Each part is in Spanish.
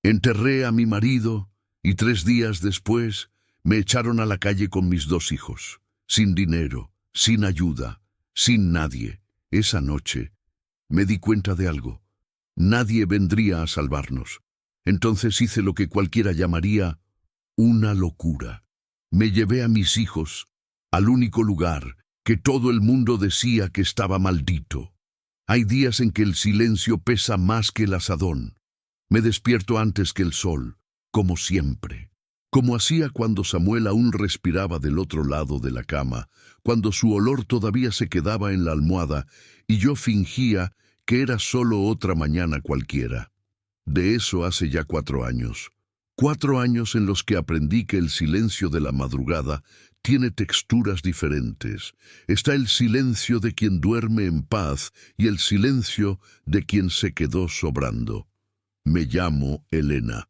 Enterré a mi marido y 3 días después me echaron a la calle con mis 2 hijos, sin dinero, sin ayuda, sin nadie. Esa noche me di cuenta de algo. Nadie vendría a salvarnos. Entonces hice lo que cualquiera llamaría una locura. Me llevé a mis hijos al único lugar que todo el mundo decía que estaba maldito. Hay días en que el silencio pesa más que el azadón. Me despierto antes que el sol, como siempre. Como hacía cuando Samuel aún respiraba del otro lado de la cama, cuando su olor todavía se quedaba en la almohada y yo fingía que era solo otra mañana cualquiera. De eso hace ya 4 años. 4 años en los que aprendí que el silencio de la madrugada tiene texturas diferentes. Está el silencio de quien duerme en paz y el silencio de quien se quedó sobrando. Me llamo Elena.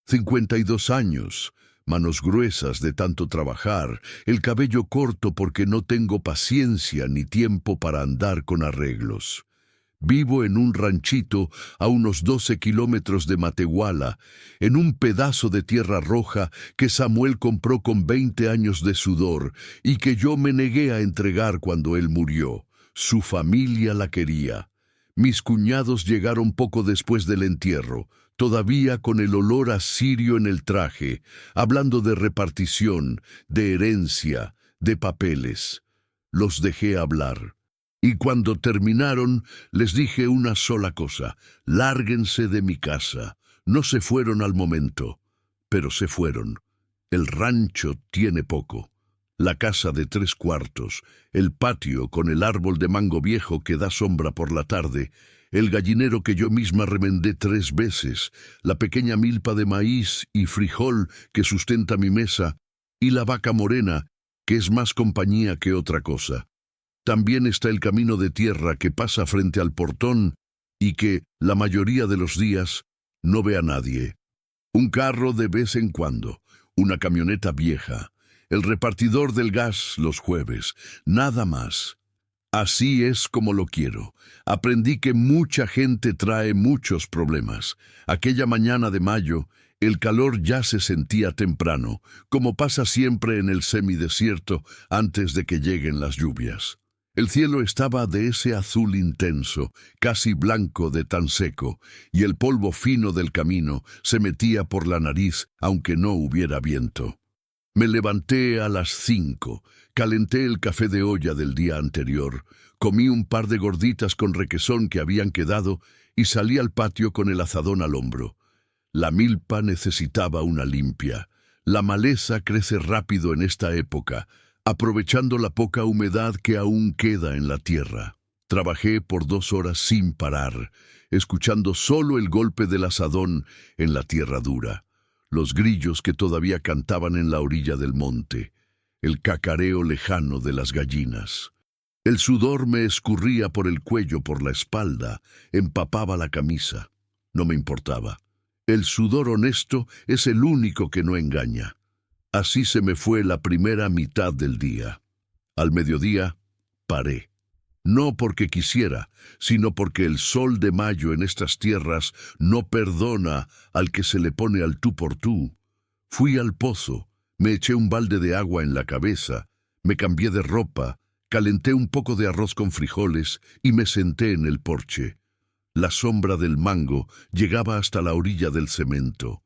52 años, manos gruesas de tanto trabajar, el cabello corto porque no tengo paciencia ni tiempo para andar con arreglos. Vivo en un ranchito a unos 12 kilómetros de Matehuala, en un pedazo de tierra roja que Samuel compró con 20 años de sudor y que yo me negué a entregar cuando él murió. Su familia la quería. Mis cuñados llegaron poco después del entierro, todavía con el olor a cirio en el traje, hablando de repartición, de herencia, de papeles. Los dejé hablar. Y cuando terminaron, les dije una sola cosa: lárguense de mi casa. No se fueron al momento, pero se fueron. El rancho tiene poco. La casa de 3 cuartos, el patio con el árbol de mango viejo que da sombra por la tarde, el gallinero que yo misma remendé 3 veces, la pequeña milpa de maíz y frijol que sustenta mi mesa, y la vaca morena, que es más compañía que otra cosa. También está el camino de tierra que pasa frente al portón y que, la mayoría de los días, no ve a nadie. Un carro de vez en cuando, una camioneta vieja, el repartidor del gas los jueves, nada más. Así es como lo quiero. Aprendí que mucha gente trae muchos problemas. Aquella mañana de mayo, el calor ya se sentía temprano, como pasa siempre en el semidesierto antes de que lleguen las lluvias. El cielo estaba de ese azul intenso, casi blanco de tan seco, y el polvo fino del camino se metía por la nariz aunque no hubiera viento. Me levanté a las 5, calenté el café de olla del día anterior, comí un par de gorditas con requesón que habían quedado y salí al patio con el azadón al hombro. La milpa necesitaba una limpia. La maleza crece rápido en esta época, aprovechando la poca humedad que aún queda en la tierra. Trabajé por 2 horas sin parar, escuchando solo el golpe del azadón en la tierra dura, los grillos que todavía cantaban en la orilla del monte, el cacareo lejano de las gallinas. El sudor me escurría por el cuello, por la espalda, empapaba la camisa. No me importaba. El sudor honesto es el único que no engaña. Así se me fue la primera mitad del día. Al mediodía, paré. No porque quisiera, sino porque el sol de mayo en estas tierras no perdona al que se le pone al tú por tú. Fui al pozo, me eché un balde de agua en la cabeza, me cambié de ropa, calenté un poco de arroz con frijoles y me senté en el porche. La sombra del mango llegaba hasta la orilla del cemento.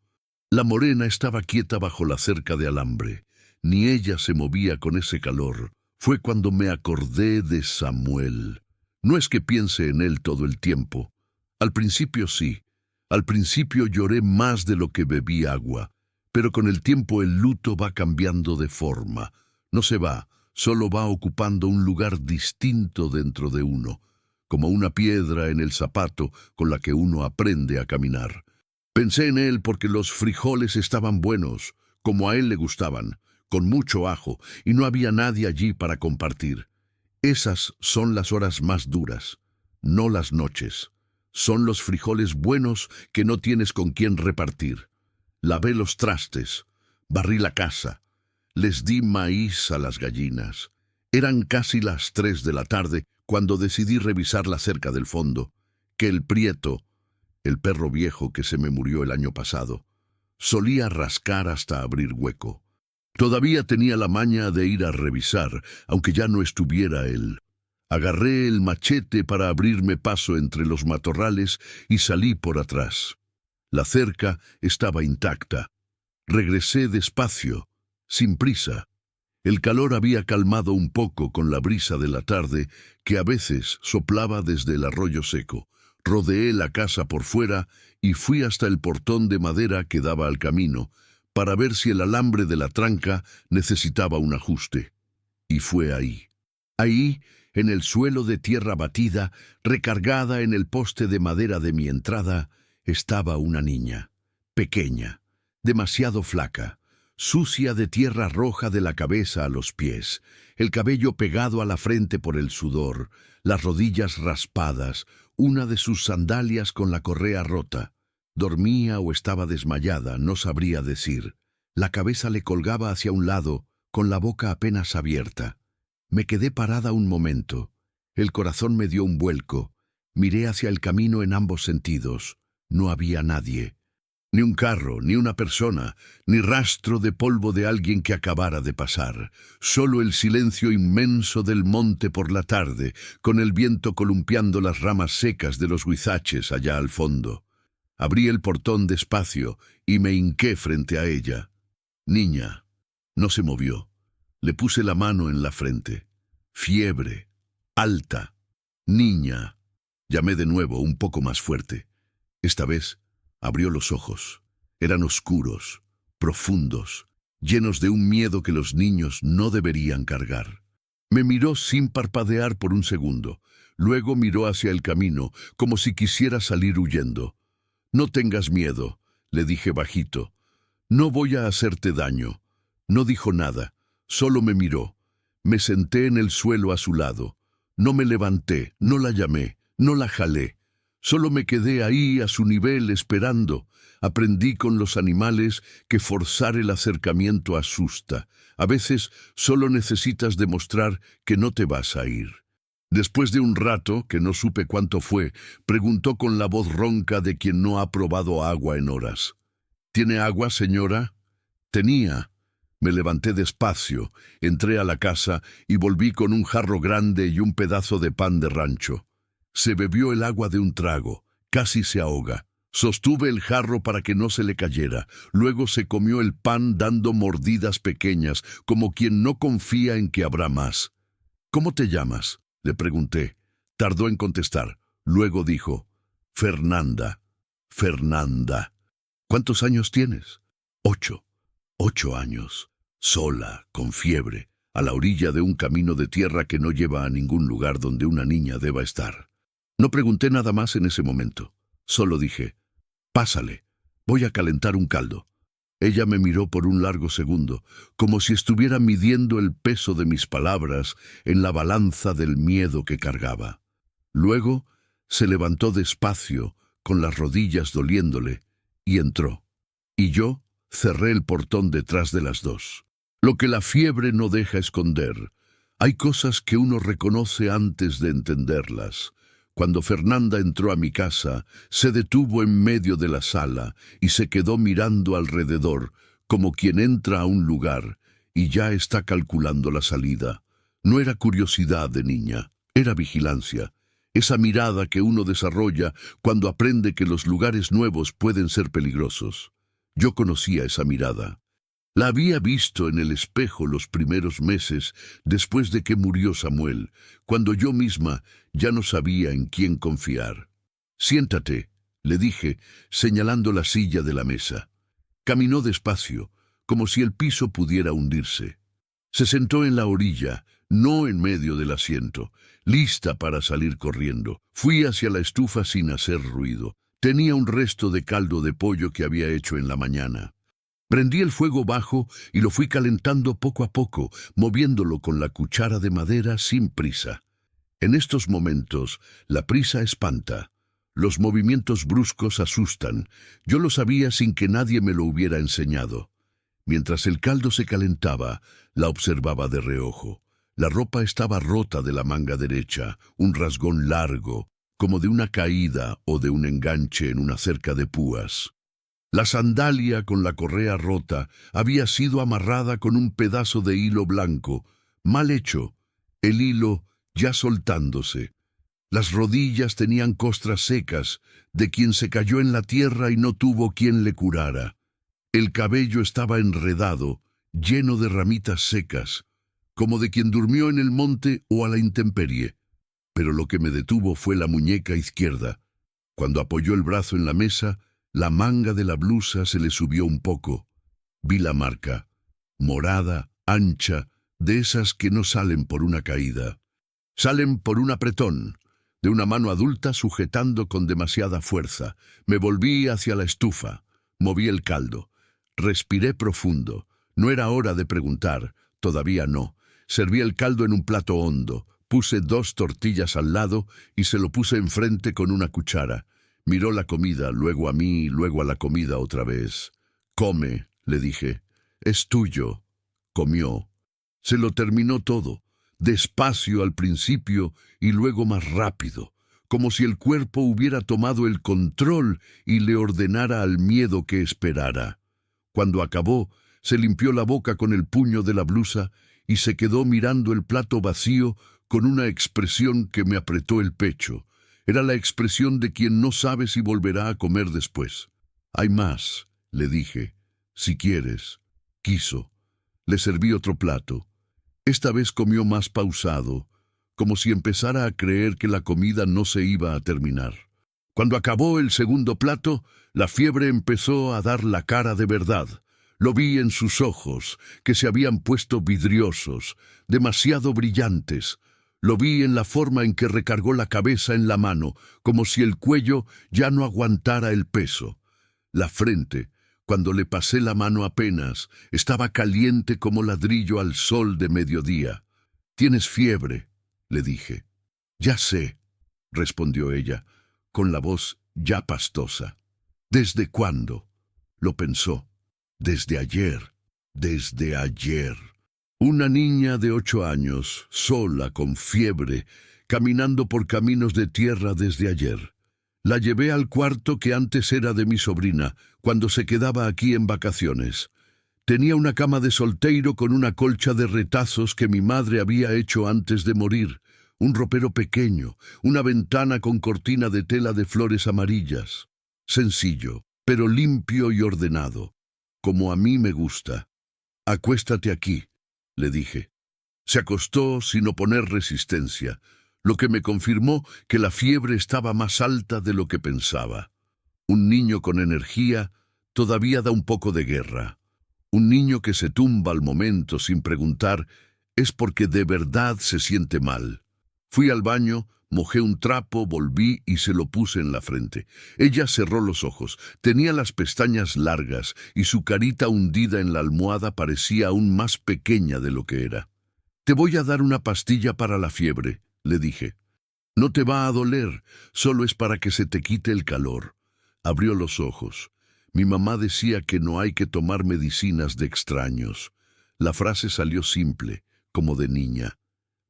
La morena estaba quieta bajo la cerca de alambre. Ni ella se movía con ese calor. Fue cuando me acordé de Samuel. No es que piense en él todo el tiempo. Al principio sí. Al principio lloré más de lo que bebí agua. Pero con el tiempo el luto va cambiando de forma. No se va, solo va ocupando un lugar distinto dentro de uno, como una piedra en el zapato con la que uno aprende a caminar. Pensé en él porque los frijoles estaban buenos, como a él le gustaban, con mucho ajo, y no había nadie allí para compartir. Esas son las horas más duras, no las noches. Son los frijoles buenos que no tienes con quién repartir. Lavé los trastes, barrí la casa, les di maíz a las gallinas. Eran casi las 3 de la tarde cuando decidí revisar la cerca del fondo, que el prieto, el perro viejo que se me murió el año pasado. Solía rascar hasta abrir hueco. Todavía tenía la maña de ir a revisar, aunque ya no estuviera él. Agarré el machete para abrirme paso entre los matorrales y salí por atrás. La cerca estaba intacta. Regresé despacio, sin prisa. El calor había calmado un poco con la brisa de la tarde que a veces soplaba desde el arroyo seco. Rodeé la casa por fuera y fui hasta el portón de madera que daba al camino para ver si el alambre de la tranca necesitaba un ajuste. Y fue ahí. Ahí, en el suelo de tierra batida, recargada en el poste de madera de mi entrada, estaba una niña, pequeña, demasiado flaca, sucia de tierra roja de la cabeza a los pies, el cabello pegado a la frente por el sudor, las rodillas raspadas, una de sus sandalias con la correa rota. Dormía o estaba desmayada, no sabría decir. La cabeza le colgaba hacia un lado, con la boca apenas abierta. Me quedé parada un momento. El corazón me dio un vuelco. Miré hacia el camino en ambos sentidos. No había nadie. Ni un carro, ni una persona, ni rastro de polvo de alguien que acabara de pasar. Solo el silencio inmenso del monte por la tarde, con el viento columpiando las ramas secas de los huizaches allá al fondo. Abrí el portón despacio y me hinqué frente a ella. Niña. No se movió. Le puse la mano en la frente. Fiebre. Alta. Niña. Llamé de nuevo, un poco más fuerte. Esta vez abrió los ojos. Eran oscuros, profundos, llenos de un miedo que los niños no deberían cargar. Me miró sin parpadear por un segundo. Luego miró hacia el camino, como si quisiera salir huyendo. «No tengas miedo», le dije bajito. «No voy a hacerte daño». No dijo nada, solo me miró. Me senté en el suelo a su lado. No me levanté, no la llamé, no la jalé. Solo me quedé ahí a su nivel esperando. Aprendí con los animales que forzar el acercamiento asusta. A veces solo necesitas demostrar que no te vas a ir. Después de un rato, que no supe cuánto fue, preguntó con la voz ronca de quien no ha probado agua en horas. ¿Tiene agua, señora? Tenía. Me levanté despacio, entré a la casa y volví con un jarro grande y un pedazo de pan de rancho. Se bebió el agua de un trago, casi se ahoga. Sostuve el jarro para que no se le cayera. Luego se comió el pan dando mordidas pequeñas, como quien no confía en que habrá más. ¿Cómo te llamas?, le pregunté. Tardó en contestar. Luego dijo, Fernanda. Fernanda. ¿Cuántos años tienes? 8. 8 años. Sola, con fiebre, a la orilla de un camino de tierra que no lleva a ningún lugar donde una niña deba estar. No pregunté nada más en ese momento. Solo dije, «Pásale, voy a calentar un caldo». Ella me miró por un largo segundo, como si estuviera midiendo el peso de mis palabras en la balanza del miedo que cargaba. Luego se levantó despacio, con las rodillas doliéndole, y entró. Y yo cerré el portón detrás de las dos. Lo que la fiebre no deja esconder. Hay cosas que uno reconoce antes de entenderlas. Cuando Fernanda entró a mi casa, se detuvo en medio de la sala y se quedó mirando alrededor, como quien entra a un lugar y ya está calculando la salida. No era curiosidad de niña, era vigilancia. Esa mirada que uno desarrolla cuando aprende que los lugares nuevos pueden ser peligrosos. Yo conocía esa mirada. La había visto en el espejo los primeros meses después de que murió Samuel, cuando yo misma ya no sabía en quién confiar. «Siéntate», le dije, señalando la silla de la mesa. Caminó despacio, como si el piso pudiera hundirse. Se sentó en la orilla, no en medio del asiento, lista para salir corriendo. Fui hacia la estufa sin hacer ruido. Tenía un resto de caldo de pollo que había hecho en la mañana. Prendí el fuego bajo y lo fui calentando poco a poco, moviéndolo con la cuchara de madera sin prisa. En estos momentos, la prisa espanta. Los movimientos bruscos asustan. Yo lo sabía sin que nadie me lo hubiera enseñado. Mientras el caldo se calentaba, la observaba de reojo. La ropa estaba rota de la manga derecha, un rasgón largo, como de una caída o de un enganche en una cerca de púas. La sandalia con la correa rota había sido amarrada con un pedazo de hilo blanco, mal hecho, el hilo ya soltándose. Las rodillas tenían costras secas, de quien se cayó en la tierra y no tuvo quien le curara. El cabello estaba enredado, lleno de ramitas secas, como de quien durmió en el monte o a la intemperie. Pero lo que me detuvo fue la muñeca izquierda. Cuando apoyó el brazo en la mesa, la manga de la blusa se le subió un poco. Vi la marca, morada, ancha, de esas que no salen por una caída. Salen por un apretón, de una mano adulta sujetando con demasiada fuerza. Me volví hacia la estufa, moví el caldo. Respiré profundo. No era hora de preguntar, todavía no. Serví el caldo en un plato hondo. Puse 2 tortillas al lado y se lo puse enfrente con una cuchara. Miró la comida, luego a mí, luego a la comida otra vez. «Come», le dije. «Es tuyo». Comió. Se lo terminó todo, despacio al principio y luego más rápido, como si el cuerpo hubiera tomado el control y le ordenara al miedo que esperara. Cuando acabó, se limpió la boca con el puño de la blusa y se quedó mirando el plato vacío con una expresión que me apretó el pecho. Era la expresión de quien no sabe si volverá a comer después. «Hay más», le dije. «Si quieres». Quiso. Le serví otro plato. Esta vez comió más pausado, como si empezara a creer que la comida no se iba a terminar. Cuando acabó el segundo plato, la fiebre empezó a dar la cara de verdad. Lo vi en sus ojos, que se habían puesto vidriosos, demasiado brillantes. Lo vi en la forma en que recargó la cabeza en la mano, como si el cuello ya no aguantara el peso. La frente, cuando le pasé la mano apenas, estaba caliente como ladrillo al sol de mediodía. «Tienes fiebre», le dije. «Ya sé», respondió ella, con la voz ya pastosa. «¿Desde cuándo?». Lo pensó. «Desde ayer, desde ayer». Una niña de 8 años, sola, con fiebre, caminando por caminos de tierra desde ayer. La llevé al cuarto que antes era de mi sobrina, cuando se quedaba aquí en vacaciones. Tenía una cama de solteiro con una colcha de retazos que mi madre había hecho antes de morir, un ropero pequeño, una ventana con cortina de tela de flores amarillas. Sencillo, pero limpio y ordenado, como a mí me gusta. «Acuéstate aquí», le dije. Se acostó sin oponer resistencia, lo que me confirmó que la fiebre estaba más alta de lo que pensaba. Un niño con energía todavía da un poco de guerra. Un niño que se tumba al momento sin preguntar es porque de verdad se siente mal. Fui al baño, mojé un trapo, volví y se lo puse en la frente. Ella cerró los ojos, tenía las pestañas largas y su carita hundida en la almohada parecía aún más pequeña de lo que era. «Te voy a dar una pastilla para la fiebre», le dije. «No te va a doler, solo es para que se te quite el calor». Abrió los ojos. Mi mamá decía que no hay que tomar medicinas de extraños. La frase salió simple, como de niña,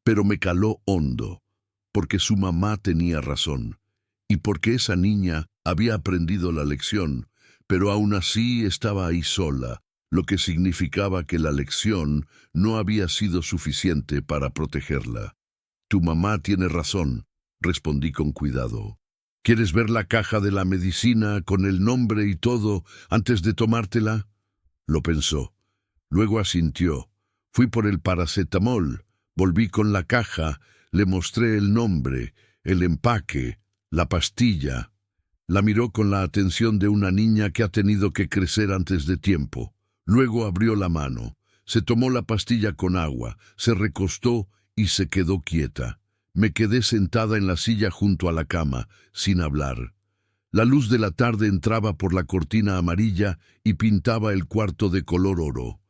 pero me caló hondo, porque su mamá tenía razón, y porque esa niña había aprendido la lección, pero aún así estaba ahí sola, lo que significaba que la lección no había sido suficiente para protegerla. «Tu mamá tiene razón», respondí con cuidado. «¿Quieres ver la caja de la medicina con el nombre y todo antes de tomártela?» Lo pensó. Luego asintió. Fui por el paracetamol, volví con la caja, le mostré el nombre, el empaque, la pastilla. La miró con la atención de una niña que ha tenido que crecer antes de tiempo. Luego abrió la mano, se tomó la pastilla con agua, se recostó y se quedó quieta. Me quedé sentada en la silla junto a la cama, sin hablar. La luz de la tarde entraba por la cortina amarilla y pintaba el cuarto de color oro.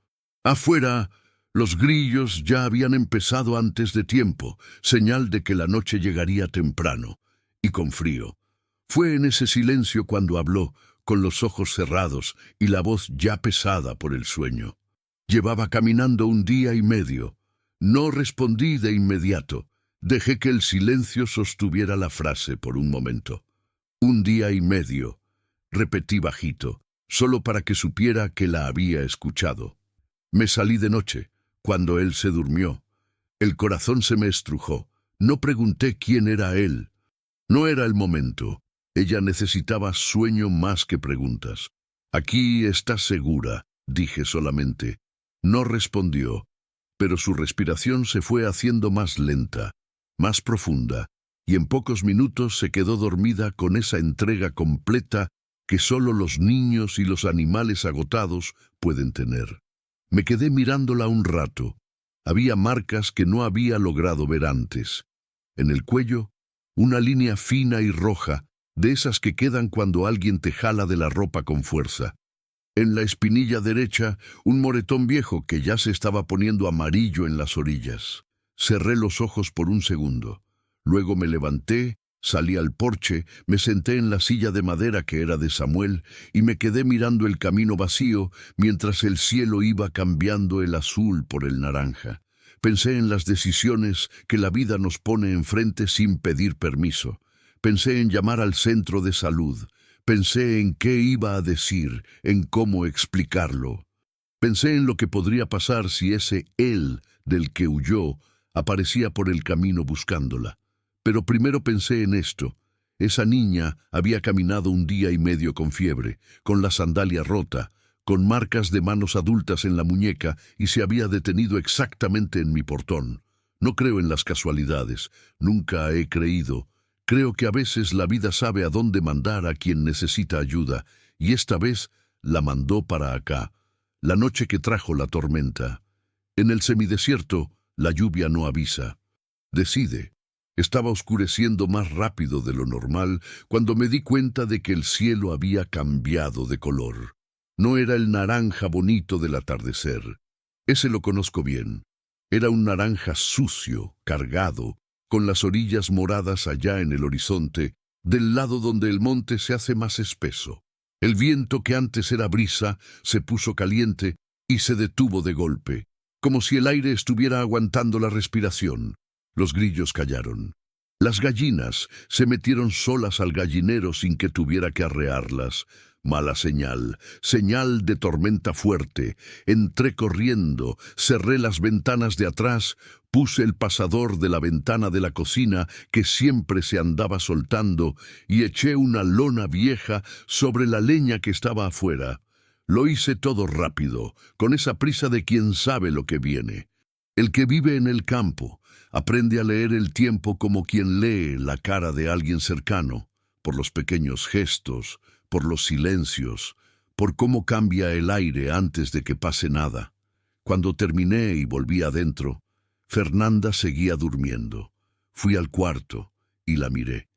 Afuera, los grillos ya habían empezado antes de tiempo, señal de que la noche llegaría temprano, y con frío. Fue en ese silencio cuando habló, con los ojos cerrados y la voz ya pesada por el sueño. Llevaba caminando 1 día y medio. No respondí de inmediato. Dejé que el silencio sostuviera la frase por un momento. 1 día y medio, repetí bajito, solo para que supiera que la había escuchado. Me salí de noche, cuando él se durmió. El corazón se me estrujó. No pregunté quién era él. No era el momento. Ella necesitaba sueño más que preguntas. «Aquí estás segura», dije solamente. No respondió, pero su respiración se fue haciendo más lenta, más profunda, y en pocos minutos se quedó dormida con esa entrega completa que solo los niños y los animales agotados pueden tener. Me quedé mirándola un rato. Había marcas que no había logrado ver antes. En el cuello, una línea fina y roja, de esas que quedan cuando alguien te jala de la ropa con fuerza. En la espinilla derecha, un moretón viejo que ya se estaba poniendo amarillo en las orillas. Cerré los ojos por un segundo. Luego me levanté, salí al porche, me senté en la silla de madera que era de Samuel y me quedé mirando el camino vacío mientras el cielo iba cambiando el azul por el naranja. Pensé en las decisiones que la vida nos pone enfrente sin pedir permiso. Pensé en llamar al centro de salud. Pensé en qué iba a decir, en cómo explicarlo. Pensé en lo que podría pasar si ese él del que huyó aparecía por el camino buscándola. Pero primero pensé en esto. Esa niña había caminado 1 día y medio con fiebre, con la sandalia rota, con marcas de manos adultas en la muñeca y se había detenido exactamente en mi portón. No creo en las casualidades, nunca he creído. Creo que a veces la vida sabe a dónde mandar a quien necesita ayuda, y esta vez la mandó para acá, la noche que trajo la tormenta. En el semidesierto, la lluvia no avisa. Decide. Estaba oscureciendo más rápido de lo normal cuando me di cuenta de que el cielo había cambiado de color. No era el naranja bonito del atardecer. Ese lo conozco bien. Era un naranja sucio, cargado, con las orillas moradas allá en el horizonte, del lado donde el monte se hace más espeso. El viento que antes era brisa se puso caliente y se detuvo de golpe, como si el aire estuviera aguantando la respiración. Los grillos callaron. Las gallinas se metieron solas al gallinero sin que tuviera que arrearlas. Mala señal, señal de tormenta fuerte. Entré corriendo, cerré las ventanas de atrás, puse el pasador de la ventana de la cocina que siempre se andaba soltando y eché una lona vieja sobre la leña que estaba afuera. Lo hice todo rápido, con esa prisa de quien sabe lo que viene. El que vive en el campo aprende a leer el tiempo como quien lee la cara de alguien cercano, por los pequeños gestos, por los silencios, por cómo cambia el aire antes de que pase nada. Cuando terminé y volví adentro, Fernanda seguía durmiendo. Fui al cuarto y la miré.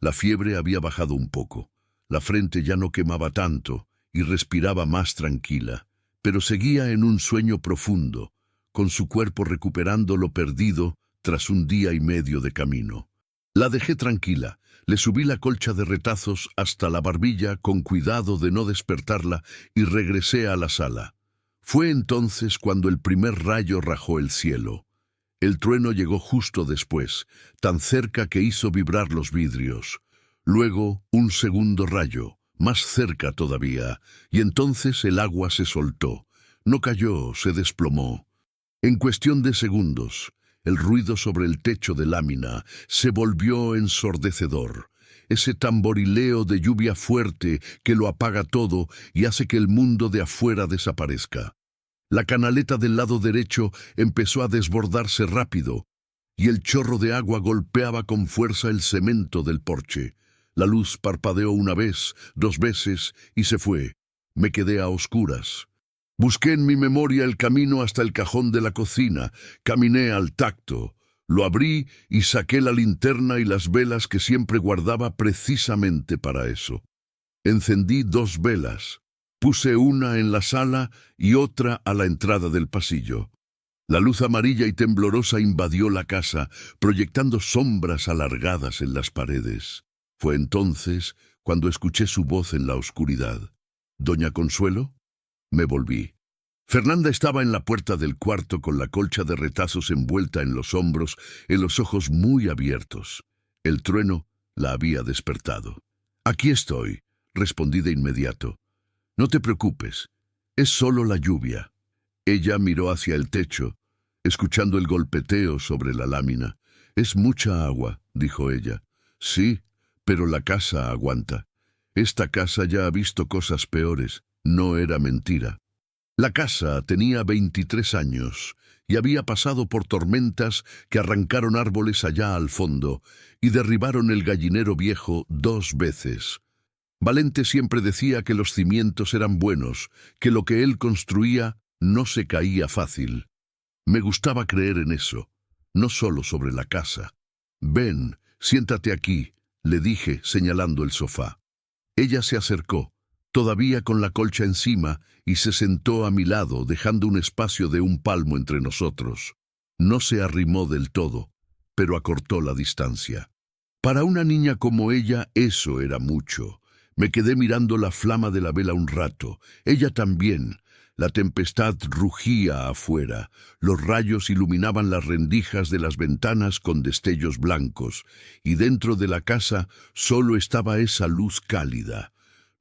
La fiebre había bajado un poco. La frente ya no quemaba tanto y respiraba más tranquila, pero seguía en un sueño profundo, con su cuerpo recuperando lo perdido tras 1 día y medio de camino. La dejé tranquila, le subí la colcha de retazos hasta la barbilla con cuidado de no despertarla y regresé a la sala. Fue entonces cuando el primer rayo rajó el cielo. El trueno llegó justo después, tan cerca que hizo vibrar los vidrios. Luego un segundo rayo, más cerca todavía, y entonces el agua se soltó. No cayó, se desplomó. En cuestión de segundos, el ruido sobre el techo de lámina se volvió ensordecedor. Ese tamborileo de lluvia fuerte que lo apaga todo y hace que el mundo de afuera desaparezca. La canaleta del lado derecho empezó a desbordarse rápido y el chorro de agua golpeaba con fuerza el cemento del porche. La luz parpadeó 1 vez, 2 veces y se fue. Me quedé a oscuras. Busqué en mi memoria el camino hasta el cajón de la cocina, caminé al tacto, lo abrí y saqué la linterna y las velas que siempre guardaba precisamente para eso. Encendí 2 velas, puse una en la sala y otra a la entrada del pasillo. La luz amarilla y temblorosa invadió la casa, proyectando sombras alargadas en las paredes. Fue entonces cuando escuché su voz en la oscuridad. «¿Doña Consuelo?» Me volví. Fernanda estaba en la puerta del cuarto con la colcha de retazos envuelta en los hombros y los ojos muy abiertos. El trueno la había despertado. «Aquí estoy», respondí de inmediato. «No te preocupes, es solo la lluvia». Ella miró hacia el techo, escuchando el golpeteo sobre la lámina. «Es mucha agua», dijo ella. «Sí, pero la casa aguanta. Esta casa ya ha visto cosas peores». No era mentira. La casa tenía 23 años y había pasado por tormentas que arrancaron árboles allá al fondo y derribaron el gallinero viejo 2 veces. Valente siempre decía que los cimientos eran buenos, que lo que él construía no se caía fácil. Me gustaba creer en eso, no solo sobre la casa. «Ven, siéntate aquí», le dije, señalando el sofá. Ella se acercó, todavía con la colcha encima, y se sentó a mi lado, dejando un espacio de 1 palmo entre nosotros. No se arrimó del todo, pero acortó la distancia. Para una niña como ella, eso era mucho. Me quedé mirando la flama de la vela un rato. Ella también. La tempestad rugía afuera. Los rayos iluminaban las rendijas de las ventanas con destellos blancos, y dentro de la casa solo estaba esa luz cálida.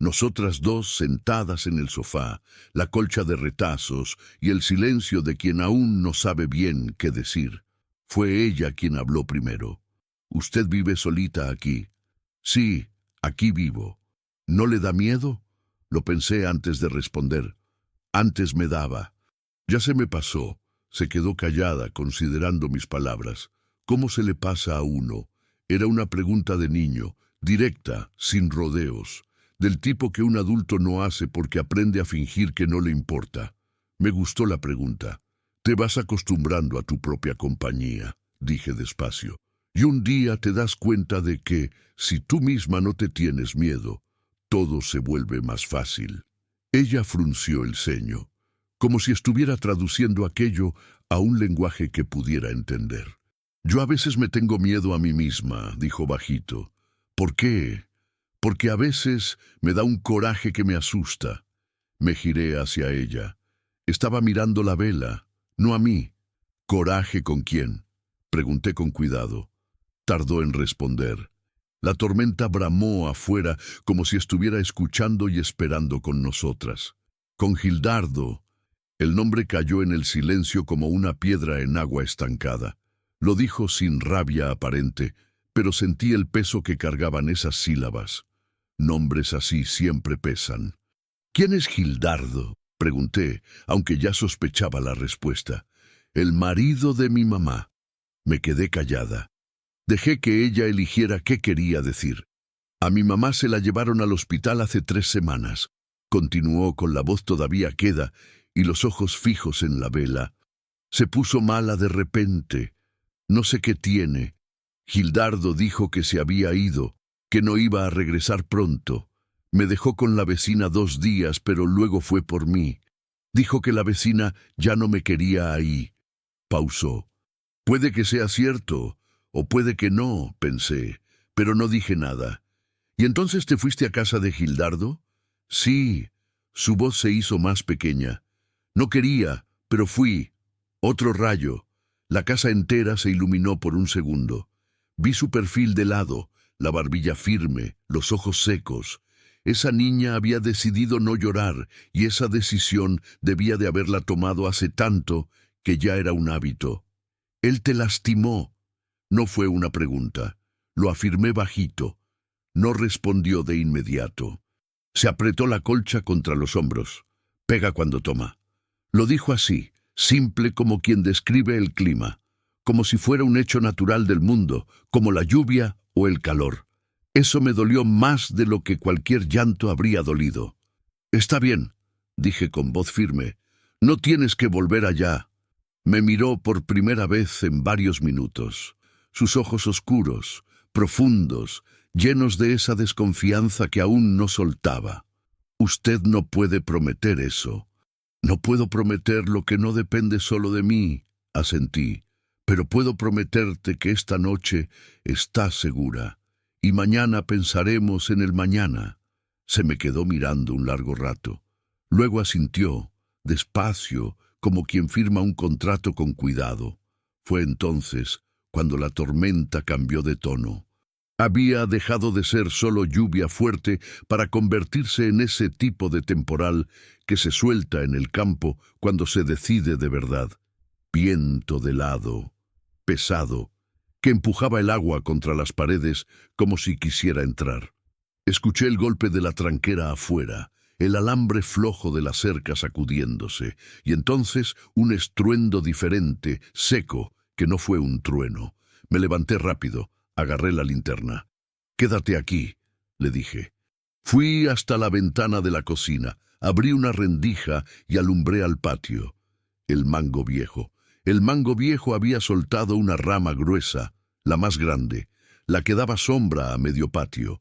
Nosotras dos sentadas en el sofá, la colcha de retazos y el silencio de quien aún no sabe bien qué decir. Fue ella quien habló primero. «¿Usted vive solita aquí?» «Sí, aquí vivo». «¿No le da miedo?» Lo pensé antes de responder. Antes me daba. Ya se me pasó. Se quedó callada, considerando mis palabras. ¿Cómo se le pasa a uno? Era una pregunta de niño, directa, sin rodeos, del tipo que un adulto no hace porque aprende a fingir que no le importa. Me gustó la pregunta. «Te vas acostumbrando a tu propia compañía», dije despacio. «Y un día te das cuenta de que, si tú misma no te tienes miedo, todo se vuelve más fácil». Ella frunció el ceño, como si estuviera traduciendo aquello a un lenguaje que pudiera entender. «Yo a veces me tengo miedo a mí misma», dijo bajito. «¿Por qué?» «Porque a veces me da un coraje que me asusta». Me giré hacia ella. Estaba mirando la vela, no a mí. «¿Coraje con quién?», pregunté con cuidado. Tardó en responder. La tormenta bramó afuera como si estuviera escuchando y esperando con nosotras. «Con Gildardo». El nombre cayó en el silencio como una piedra en agua estancada. Lo dijo sin rabia aparente, pero sentí el peso que cargaban esas sílabas. Nombres así siempre pesan. «¿Quién es Gildardo?», pregunté, aunque ya sospechaba la respuesta. «El marido de mi mamá». Me quedé callada. Dejé que ella eligiera qué quería decir. «A mi mamá se la llevaron al hospital hace 3 semanas», continuó con la voz todavía queda y los ojos fijos en la vela. «Se puso mala de repente. No sé qué tiene. Gildardo dijo que se había ido, que no iba a regresar pronto. Me dejó con la vecina 2 días, pero luego fue por mí. Dijo que la vecina ya no me quería ahí». Pausó. «Puede que sea cierto, o puede que no», pensé, pero no dije nada. «¿Y entonces te fuiste a casa de Gildardo?» «Sí». Su voz se hizo más pequeña. «No quería, pero fui». Otro rayo. La casa entera se iluminó por un segundo. Vi su perfil de lado, la barbilla firme, los ojos secos. Esa niña había decidido no llorar, y esa decisión debía de haberla tomado hace tanto que ya era un hábito. «Él te lastimó». No fue una pregunta. Lo afirmé bajito. No respondió de inmediato. Se apretó la colcha contra los hombros. «Pega cuando toma». Lo dijo así, simple como quien describe el clima, como si fuera un hecho natural del mundo, como la lluvia o el calor. Eso me dolió más de lo que cualquier llanto habría dolido. «Está bien», dije con voz firme. «No tienes que volver allá». Me miró por primera vez en varios minutos. Sus ojos oscuros, profundos, llenos de esa desconfianza que aún no soltaba. «Usted no puede prometer eso». «No puedo prometer lo que no depende solo de mí», asentí. «Pero puedo prometerte que esta noche estás segura, y mañana pensaremos en el mañana». Se me quedó mirando un largo rato. Luego asintió, despacio, como quien firma un contrato con cuidado. Fue entonces cuando la tormenta cambió de tono. Había dejado de ser solo lluvia fuerte para convertirse en ese tipo de temporal que se suelta en el campo cuando se decide de verdad. Viento de helado, pesado, que empujaba el agua contra las paredes como si quisiera entrar. Escuché el golpe de la tranquera afuera, el alambre flojo de la cerca sacudiéndose, y entonces un estruendo diferente, seco, que no fue un trueno. Me levanté rápido, agarré la linterna. «Quédate aquí», le dije. Fui hasta la ventana de la cocina, abrí una rendija y alumbré al patio. El mango viejo. El mango viejo había soltado una rama gruesa, la más grande, la que daba sombra a medio patio.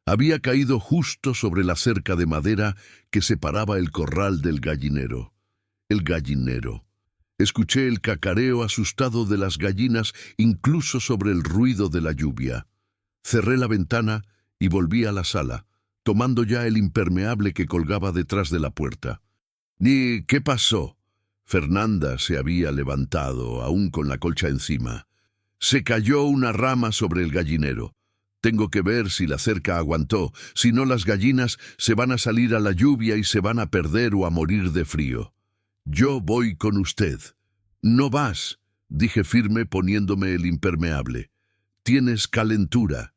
Había caído justo sobre la cerca de madera que separaba el corral del gallinero. El gallinero. Escuché el cacareo asustado de las gallinas incluso sobre el ruido de la lluvia. Cerré la ventana y volví a la sala, tomando ya el impermeable que colgaba detrás de la puerta. «¿Y qué pasó?» Fernanda se había levantado, aún con la colcha encima. «Se cayó una rama sobre el gallinero. Tengo que ver si la cerca aguantó, si no las gallinas se van a salir a la lluvia y se van a perder o a morir de frío. Yo voy con usted». «No vas», dije firme poniéndome el impermeable. «Tienes calentura».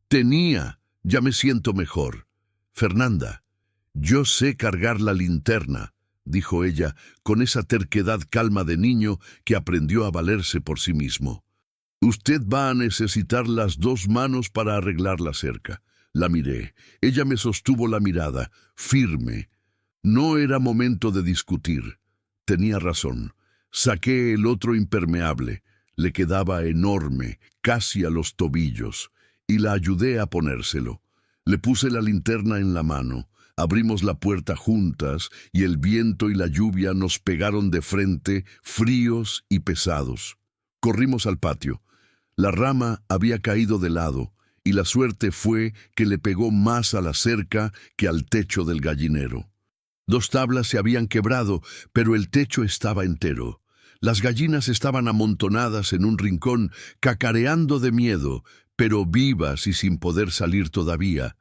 «Tenía, ya me siento mejor». «Fernanda, yo sé cargar la linterna», dijo ella con esa terquedad calma de niño que aprendió a valerse por sí mismo. «Usted va a necesitar las 2 manos para arreglar la cerca». La miré. Ella me sostuvo la mirada, firme. No era momento de discutir. Tenía razón. Saqué el otro impermeable. Le quedaba enorme, casi a los tobillos, y la ayudé a ponérselo. Le puse la linterna en la mano. Abrimos la puerta juntas y el viento y la lluvia nos pegaron de frente, fríos y pesados. Corrimos al patio. La rama había caído de lado y la suerte fue que le pegó más a la cerca que al techo del gallinero. 2 tablas se habían quebrado, pero el techo estaba entero. Las gallinas estaban amontonadas en un rincón, cacareando de miedo, pero vivas y sin poder salir todavía.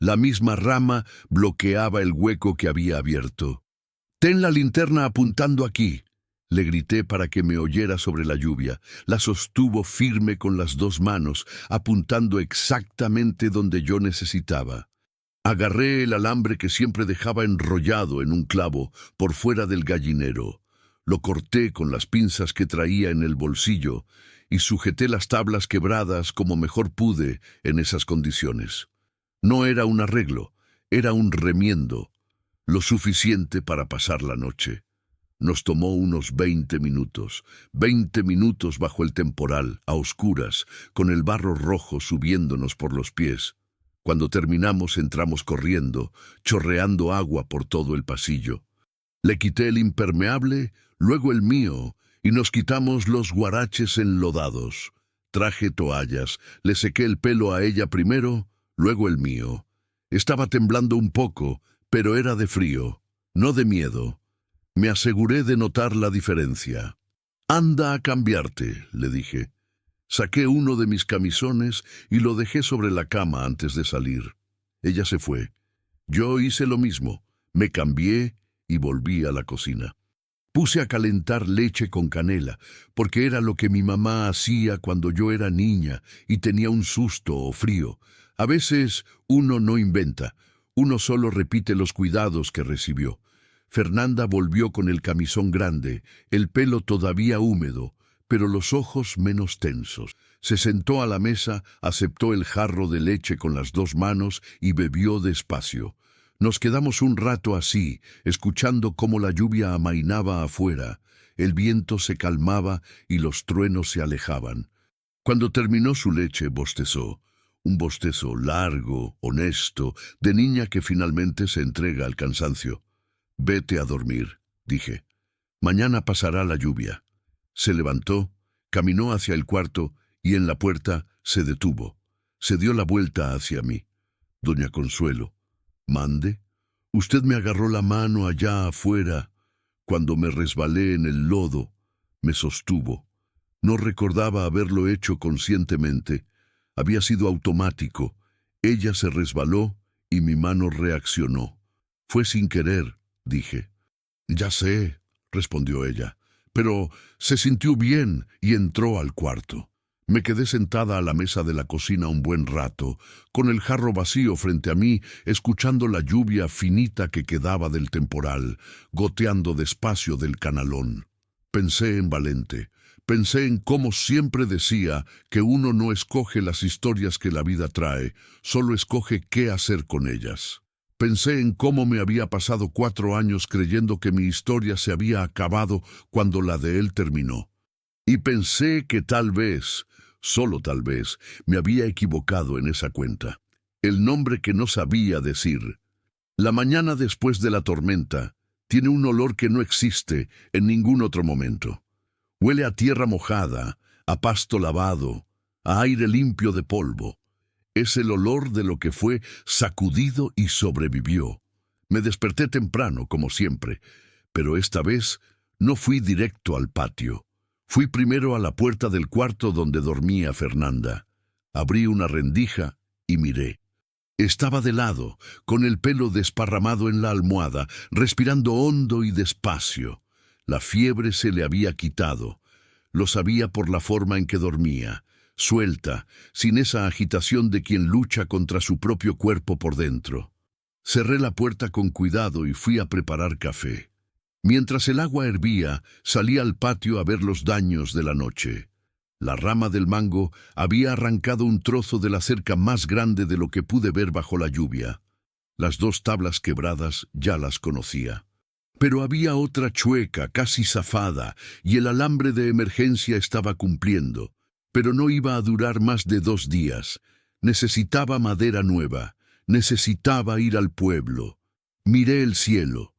La misma rama bloqueaba el hueco que había abierto. «Ten la linterna apuntando aquí», le grité para que me oyera sobre la lluvia. La sostuvo firme con las 2 manos, apuntando exactamente donde yo necesitaba. Agarré el alambre que siempre dejaba enrollado en un clavo por fuera del gallinero. Lo corté con las pinzas que traía en el bolsillo y sujeté las tablas quebradas como mejor pude en esas condiciones. No era un arreglo, era un remiendo, lo suficiente para pasar la noche. Nos tomó unos 20 minutos bajo el temporal, a oscuras, con el barro rojo subiéndonos por los pies. Cuando terminamos entramos corriendo, chorreando agua por todo el pasillo. Le quité el impermeable, luego el mío, y nos quitamos los guaraches enlodados. Traje toallas, le sequé el pelo a ella primero, luego el mío. Estaba temblando un poco, pero era de frío, no de miedo. Me aseguré de notar la diferencia. «Anda a cambiarte», le dije. Saqué uno de mis camisones y lo dejé sobre la cama antes de salir. Ella se fue. Yo hice lo mismo. Me cambié y volví a la cocina. Puse a calentar leche con canela, porque era lo que mi mamá hacía cuando yo era niña y tenía un susto o frío. A veces uno no inventa, uno solo repite los cuidados que recibió. Fernanda volvió con el camisón grande, el pelo todavía húmedo, pero los ojos menos tensos. Se sentó a la mesa, aceptó el jarro de leche con las 2 manos y bebió despacio. Nos quedamos un rato así, escuchando cómo la lluvia amainaba afuera. El viento se calmaba y los truenos se alejaban. Cuando terminó su leche, bostezó. Un bostezo largo, honesto, de niña que finalmente se entrega al cansancio. «Vete a dormir», dije. «Mañana pasará la lluvia». Se levantó, caminó hacia el cuarto y en la puerta se detuvo. Se dio la vuelta hacia mí. «Doña Consuelo». «¿Mande? Usted me agarró la mano allá afuera. Cuando me resbalé en el lodo, me sostuvo. No recordaba haberlo hecho conscientemente. Había sido automático. Ella se resbaló y mi mano reaccionó. Fue sin querer, dije. Ya sé, respondió ella, pero se sintió bien y entró al cuarto. Me quedé sentada a la mesa de la cocina un buen rato, con el jarro vacío frente a mí, escuchando la lluvia finita que quedaba del temporal, goteando despacio del canalón. Pensé en Valente. Pensé en cómo siempre decía que uno no escoge las historias que la vida trae, solo escoge qué hacer con ellas. Pensé en cómo me había pasado 4 años creyendo que mi historia se había acabado cuando la de él terminó. Y pensé que tal vez, solo tal vez, me había equivocado en esa cuenta. El nombre que no sabía decir. La mañana después de la tormenta tiene un olor que no existe en ningún otro momento. Huele a tierra mojada, a pasto lavado, a aire limpio de polvo. Es el olor de lo que fue sacudido y sobrevivió. Me desperté temprano, como siempre, pero esta vez no fui directo al patio. Fui primero a la puerta del cuarto donde dormía Fernanda. Abrí una rendija y miré. Estaba de lado, con el pelo desparramado en la almohada, respirando hondo y despacio. La fiebre se le había quitado. Lo sabía por la forma en que dormía, suelta, sin esa agitación de quien lucha contra su propio cuerpo por dentro. Cerré la puerta con cuidado y fui a preparar café. Mientras el agua hervía, salí al patio a ver los daños de la noche. La rama del mango había arrancado un trozo de la cerca más grande de lo que pude ver bajo la lluvia. Las 2 tablas quebradas ya las conocía. Pero había otra chueca, casi zafada, y el alambre de emergencia estaba cumpliendo. Pero no iba a durar más de 2 días. Necesitaba madera nueva. Necesitaba ir al pueblo. Miré el cielo.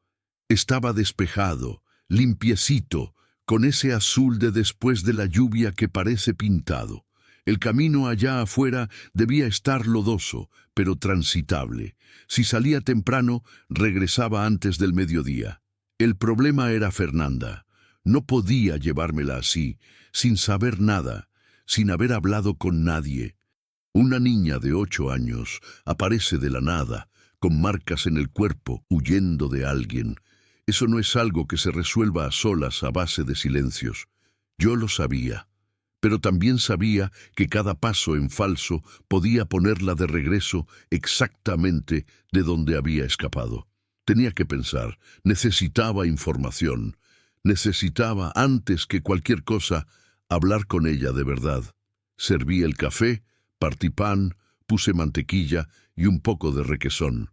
Estaba despejado, limpiecito, con ese azul de después de la lluvia que parece pintado. El camino allá afuera debía estar lodoso, pero transitable. Si salía temprano, regresaba antes del mediodía. El problema era Fernanda. No podía llevármela así, sin saber nada, sin haber hablado con nadie. Una niña de 8 años aparece de la nada, con marcas en el cuerpo, huyendo de alguien. Eso no es algo que se resuelva a solas a base de silencios. Yo lo sabía, pero también sabía que cada paso en falso podía ponerla de regreso exactamente de donde había escapado. Tenía que pensar, necesitaba información, necesitaba, antes que cualquier cosa, hablar con ella de verdad. Serví el café, partí pan, puse mantequilla y un poco de requesón.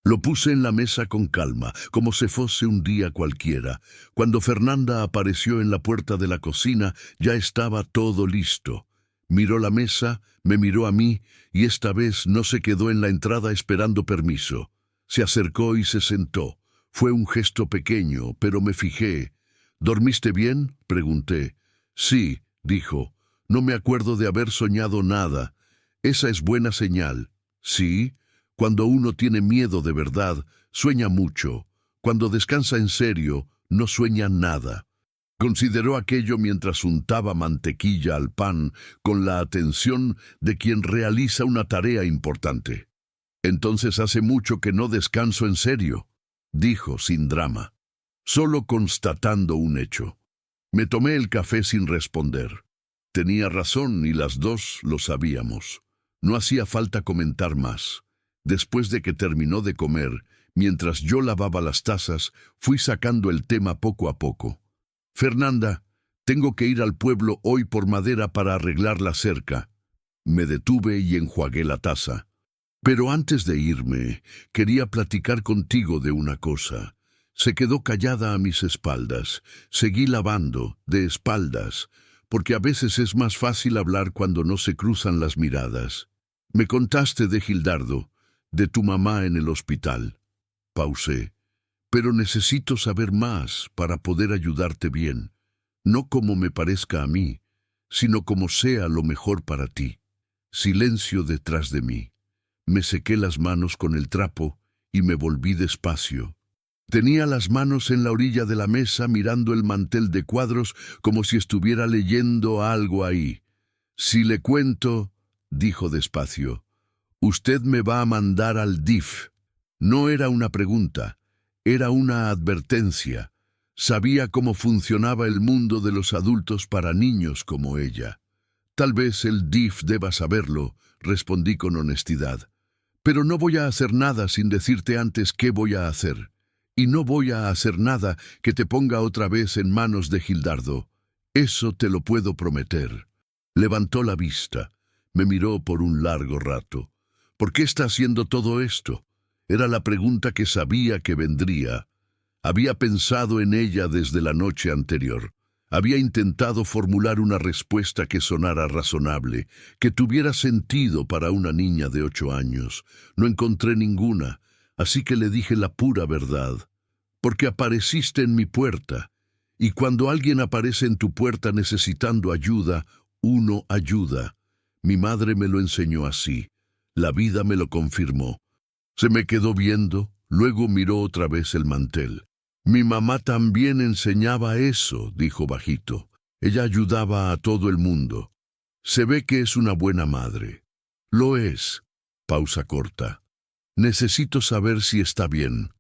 Lo puse en la mesa con calma, como si fuese un día cualquiera. Cuando Fernanda apareció en la puerta de la cocina, ya estaba todo listo. Miró la mesa, me miró a mí, y esta vez no se quedó en la entrada esperando permiso. Se acercó y se sentó. Fue un gesto pequeño, pero me fijé. ¿Dormiste bien?, pregunté. Sí, dijo. No me acuerdo de haber soñado nada. Esa es buena señal. ¿Sí? Cuando uno tiene miedo de verdad, sueña mucho. Cuando descansa en serio, no sueña nada. Consideró aquello mientras untaba mantequilla al pan con la atención de quien realiza una tarea importante. Entonces hace mucho que no descanso en serio, dijo sin drama, solo constatando un hecho. Me tomé el café sin responder. Tenía razón y las 2 lo sabíamos. No hacía falta comentar más. Después de que terminó de comer, mientras yo lavaba las tazas, fui sacando el tema poco a poco. Fernanda, tengo que ir al pueblo hoy por madera para arreglar la cerca. Me detuve y enjuagué la taza. Pero antes de irme, quería platicar contigo de una cosa. Se quedó callada a mis espaldas. Seguí lavando, de espaldas, porque a veces es más fácil hablar cuando no se cruzan las miradas. Me contaste de Gildardo, de tu mamá en el hospital. Pausé. Pero necesito saber más para poder ayudarte bien. No como me parezca a mí, sino como sea lo mejor para ti. Silencio detrás de mí. Me sequé las manos con el trapo y me volví despacio. Tenía las manos en la orilla de la mesa mirando el mantel de cuadros como si estuviera leyendo algo ahí. «Si le cuento», dijo despacio, «usted me va a mandar al DIF». No era una pregunta, era una advertencia. Sabía cómo funcionaba el mundo de los adultos para niños como ella. «Tal vez el DIF deba saberlo», respondí con honestidad. «Pero no voy a hacer nada sin decirte antes qué voy a hacer. Y no voy a hacer nada que te ponga otra vez en manos de Gildardo. Eso te lo puedo prometer». Levantó la vista, me miró por un largo rato. «¿Por qué está haciendo todo esto?». Era la pregunta que sabía que vendría. Había pensado en ella desde la noche anterior. Había intentado formular una respuesta que sonara razonable, que tuviera sentido para una niña de 8 años. No encontré ninguna, así que le dije la pura verdad. «Porque apareciste en mi puerta, y cuando alguien aparece en tu puerta necesitando ayuda, uno ayuda. Mi madre me lo enseñó así. La vida me lo confirmó». Se me quedó viendo, luego miró otra vez el mantel. «Mi mamá también enseñaba eso», dijo bajito. «Ella ayudaba a todo el mundo. Se ve que es una buena madre». «Lo es». Pausa corta. «Necesito saber si está bien».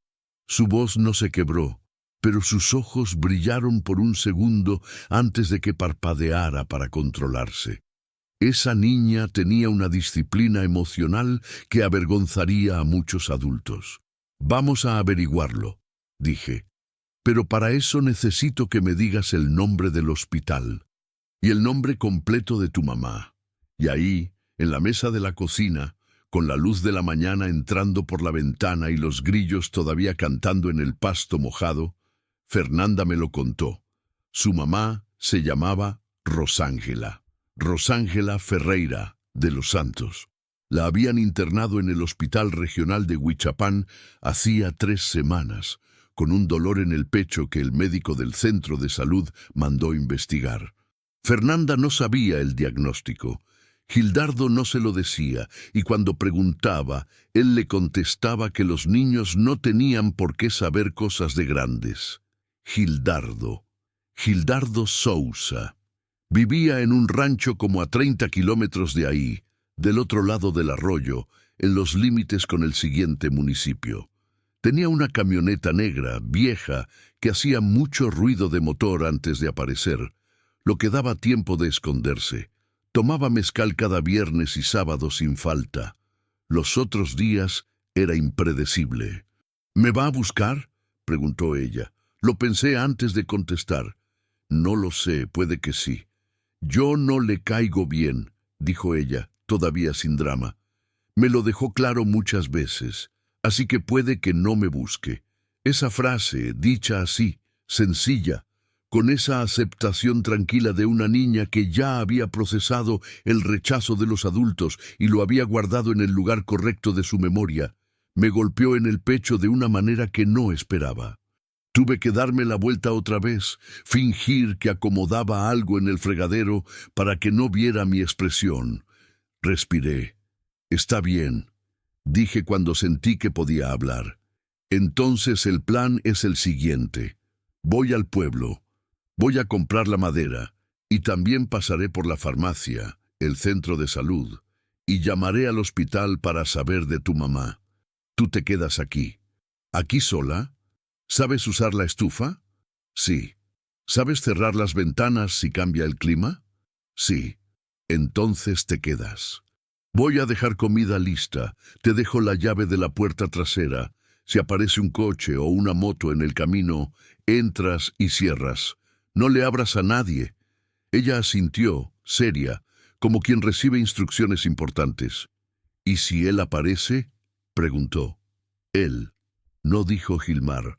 Su voz no se quebró, pero sus ojos brillaron por un segundo antes de que parpadeara para controlarse. Esa niña tenía una disciplina emocional que avergonzaría a muchos adultos. «Vamos a averiguarlo», dije. «Pero para eso necesito que me digas el nombre del hospital y el nombre completo de tu mamá». Y ahí, en la mesa de la cocina, con la luz de la mañana entrando por la ventana y los grillos todavía cantando en el pasto mojado, Fernanda me lo contó. Su mamá se llamaba Rosángela. Rosángela Ferreira de los Santos. La habían internado en el Hospital Regional de Huichapán hacía 3 semanas, con un dolor en el pecho que el médico del centro de salud mandó investigar. Fernanda no sabía el diagnóstico. Gildardo no se lo decía, y cuando preguntaba, él le contestaba que los niños no tenían por qué saber cosas de grandes. Gildardo Sousa. Vivía en un rancho como a 30 kilómetros de ahí, del otro lado del arroyo, en los límites con el siguiente municipio. Tenía una camioneta negra, vieja, que hacía mucho ruido de motor antes de aparecer, lo que daba tiempo de esconderse. Tomaba mezcal cada viernes y sábado sin falta. Los otros días era impredecible. «¿Me va a buscar?», preguntó ella. Lo pensé antes de contestar. «No lo sé, puede que sí». «Yo no le caigo bien», dijo ella, todavía sin drama. «Me lo dejó claro muchas veces, así que puede que no me busque». Esa frase, dicha así, sencilla, con esa aceptación tranquila de una niña que ya había procesado el rechazo de los adultos y lo había guardado en el lugar correcto de su memoria, me golpeó en el pecho de una manera que no esperaba. Tuve que darme la vuelta otra vez, fingir que acomodaba algo en el fregadero para que no viera mi expresión. Respiré. «Está bien», dije cuando sentí que podía hablar. «Entonces el plan es el siguiente. Voy al pueblo. Voy a comprar la madera y también pasaré por la farmacia, el centro de salud, y llamaré al hospital para saber de tu mamá. Tú te quedas aquí». «¿Aquí sola? ¿Sabes usar la estufa?». «Sí». «¿Sabes cerrar las ventanas si cambia el clima?». «Sí». «Entonces te quedas. Voy a dejar comida lista. Te dejo la llave de la puerta trasera. Si aparece un coche o una moto en el camino, entras y cierras. No le abras a nadie». Ella asintió, seria, como quien recibe instrucciones importantes. «¿Y si él aparece?», preguntó. «Él», no dijo Gilmar,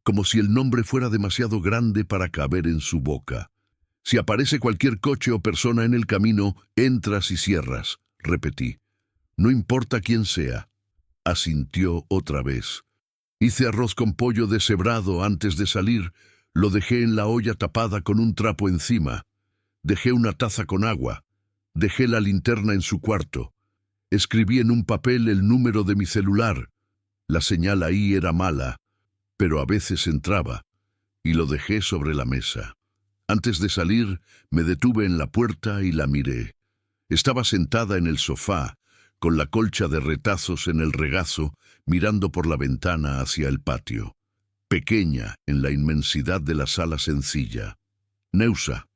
como si el nombre fuera demasiado grande para caber en su boca. «Si aparece cualquier coche o persona en el camino, entras y cierras», repetí. «No importa quién sea». Asintió otra vez. «Hice arroz con pollo deshebrado antes de salir. Lo dejé en la olla tapada con un trapo encima. Dejé una taza con agua. Dejé la linterna en su cuarto. Escribí en un papel el número de mi celular. La señal ahí era mala. pero a veces entraba, y lo dejé sobre la mesa. Antes de salir, me detuve en la puerta y la miré. Estaba sentada en el sofá, con la colcha de retazos en el regazo, mirando por la ventana hacia el patio. Pequeña en la inmensidad de la sala sencilla. «Neusa»,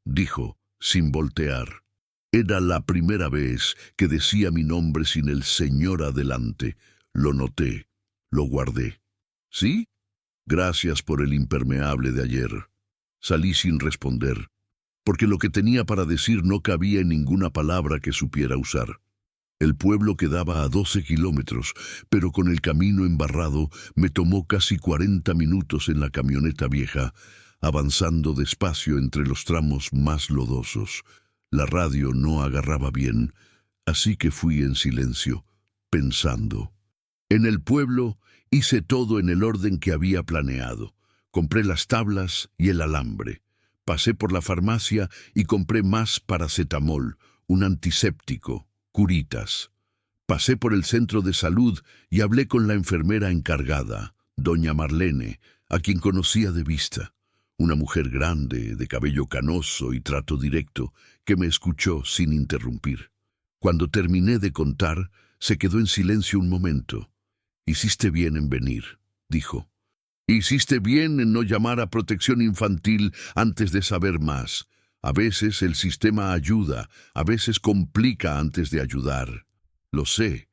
dijo, sin voltear. Era la primera vez que decía mi nombre sin el señor adelante. Lo noté, lo guardé. «¿Sí? Gracias por el impermeable de ayer». Salí sin responder, porque lo que tenía para decir no cabía en ninguna palabra que supiera usar. El pueblo quedaba a 12 kilómetros, pero con el camino embarrado me tomó casi 40 minutos en la camioneta vieja, avanzando despacio entre los tramos más lodosos. La radio no agarraba bien, así que fui en silencio, pensando. En el pueblo hice todo en el orden que había planeado. Compré las tablas y el alambre. Pasé por la farmacia y compré más paracetamol, un antiséptico, curitas. Pasé por el centro de salud y hablé con la enfermera encargada, doña Marlene, a quien conocía de vista. Una mujer grande, de cabello canoso y trato directo, que me escuchó sin interrumpir. Cuando terminé de contar, se quedó en silencio un momento. «Hiciste bien en venir», dijo. «Hiciste bien en no llamar a protección infantil antes de saber más. A veces el sistema ayuda, a veces complica antes de ayudar. Lo sé.